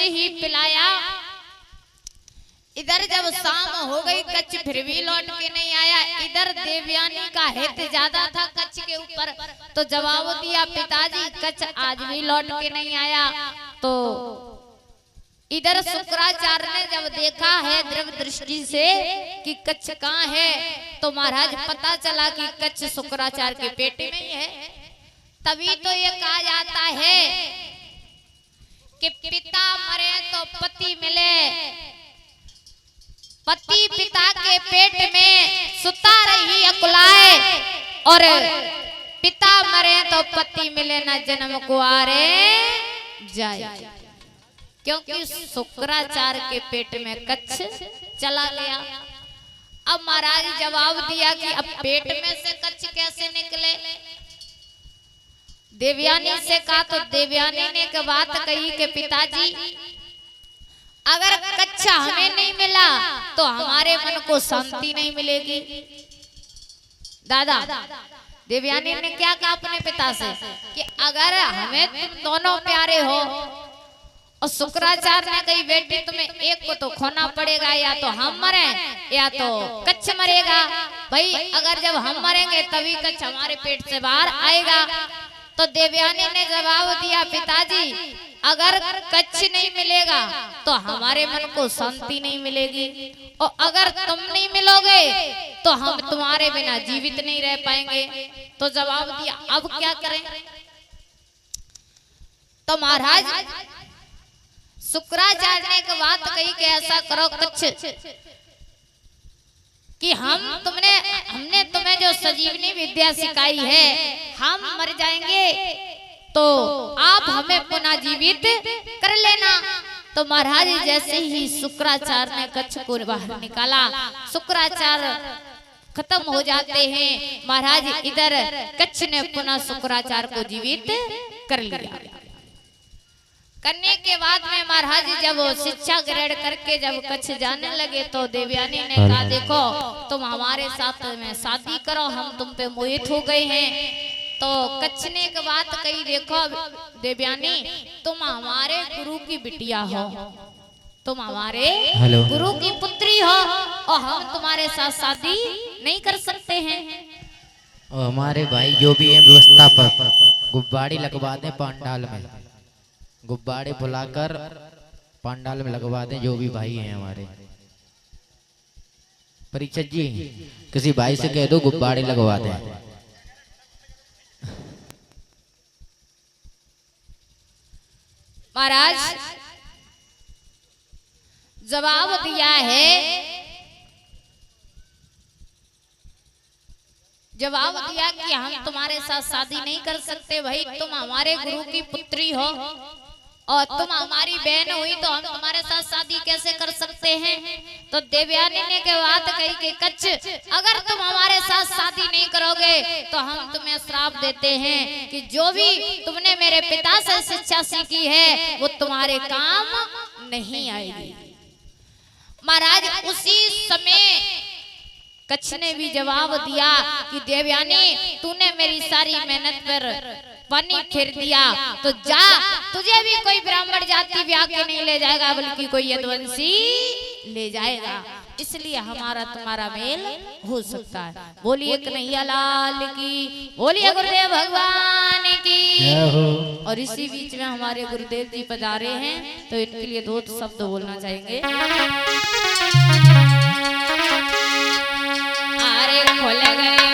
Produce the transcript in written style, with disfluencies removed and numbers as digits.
जैसे ही पिलाया, इधर जब शाम हो गई कच्छ फिर भी लौट के नहीं आया। इधर देवयानी का हित ज्यादा था कच्छ के ऊपर, तो जवाब दिया पिताजी कच्छ आज भी लौट के नहीं आया। तो इधर शुक्राचार्य ने जब देखा है द्रव्य दृष्टि से कि कच्छ कहाँ है, तो महाराज पता चला कि कच्छ शुक्राचार्य के पेट में ही है। तभी तो ये कहा जाता है कि पिता मरे तो पति मिले, पति पिता के पेट में सुता रही अकुलाए, और पिता मरे तो पति मिले न जन्म कुआरे जाए। क्योंकि शुक्राचार्य के पेट में कच्छ चला गया। अब महाराज जवाब दिया कि अब पेट में से कच्छ कैसे निकले। देवयानी से कहा, तो देवयानी ने एक बात कही कि पिताजी अगर कच्छ हमें नहीं मिला तो हमारे मन को शांति नहीं मिलेगी। दादा देवयानी ने क्या कहा अपने पिता से कि अगर हमें तुम दोनों प्यारे हो, और शुक्राचार्य ने कही बेटी तुम्हें एक को तो खोना पड़ेगा, या तो हम मरे या तो कच्छ मरेगा। भाई अगर जब हम मरेंगे तभी कच्छ हमारे पेट से बाहर आएगा। तो देवयानी ने जवाब दिया पिताजी अगर कच्छ नहीं मिलेगा तो हमारे मन को शांति नहीं मिलेगी, और अगर तुम नहीं मिलोगे तो हम तुम्हारे बिना जीवित नहीं रह पाएंगे। तो जवाब दिया अब क्या करें। तो महाराज शुक्राचार्य ने एक बात कही कि ऐसा करो कच्छ कि हमने तुम्हें जो संजीवनी विद्या सिखाई है, हम मर जाएंगे तो आप हमें पुनः जीवित कर लेना। तो महाराज जैसे ही शुक्राचार्य ने कच्छ को बाहर निकाला, शुक्राचार्य खत्म हो जाते हैं। महाराज इधर कच्छ ने पुनः शुक्राचार्य को जीवित कर लिया। करने के बाद में महाराज जब शिक्षा ग्रहण करके जब कच्छ जाने लगे, तो देवयानी ने कहा देखो तुम हमारे साथ में शादी करो, हम तुम पे मोहित हो गए हैं। तो कच्छ ने एक बात कही, देखो देवयानी तुम हमारे गुरु की बिटिया हो, तुम हमारे गुरु की पुत्री हो, और हम तुम्हारे साथ शादी नहीं कर सकते हैं। और हमारे भाई जो भी है व्यवस्थापक गुब्बारे लगवा दें पंडाल में, गुब्बारे बुलाकर पंडाल में लगवा दें जो भी भाई हैं हमारे। परीक्षक जी किसी भाई से कह दो गुब्बारे लगवा दें। महाराज जवाब दिया है, जवाब दिया कि हम तुम्हारे साथ शादी नहीं कर सकते। भाई तुम हमारे गुरु की पुत्री हो और तुम हमारी बहन हुई, तो हम तुम्हारे साथ शादी कैसे कर सकते हैं। तो देवयानी ने के बात कही कि कच्छ अगर तुम हमारे साथ शादी नहीं करोगे तो हम तुम्हें श्राप देते हैं कि जो भी तुमने मेरे पिता से शिक्षा सीखी है वो तुम्हारे काम नहीं आएगी। महाराज उसी समय कच्छ ने भी जवाब दिया कि देवयानी तूने मेरी सारी मेहनत पर पानी फेर दिया, तो जा तुझे भी कोई ब्राह्मण जाति ब्याह के नहीं ले जाएगा, बल्कि कोई यदुवंशी ले जाएगा। इसलिए हमारा तुम्हारा मेल हो सकता है। बोलिए कन्हैया लाल की, बोलिए गुरुदेव भगवान की। और इसी बीच में हमारे गुरुदेव जी पधारे हैं, तो इनके लिए दो शब्द बोलना चाहेंगे।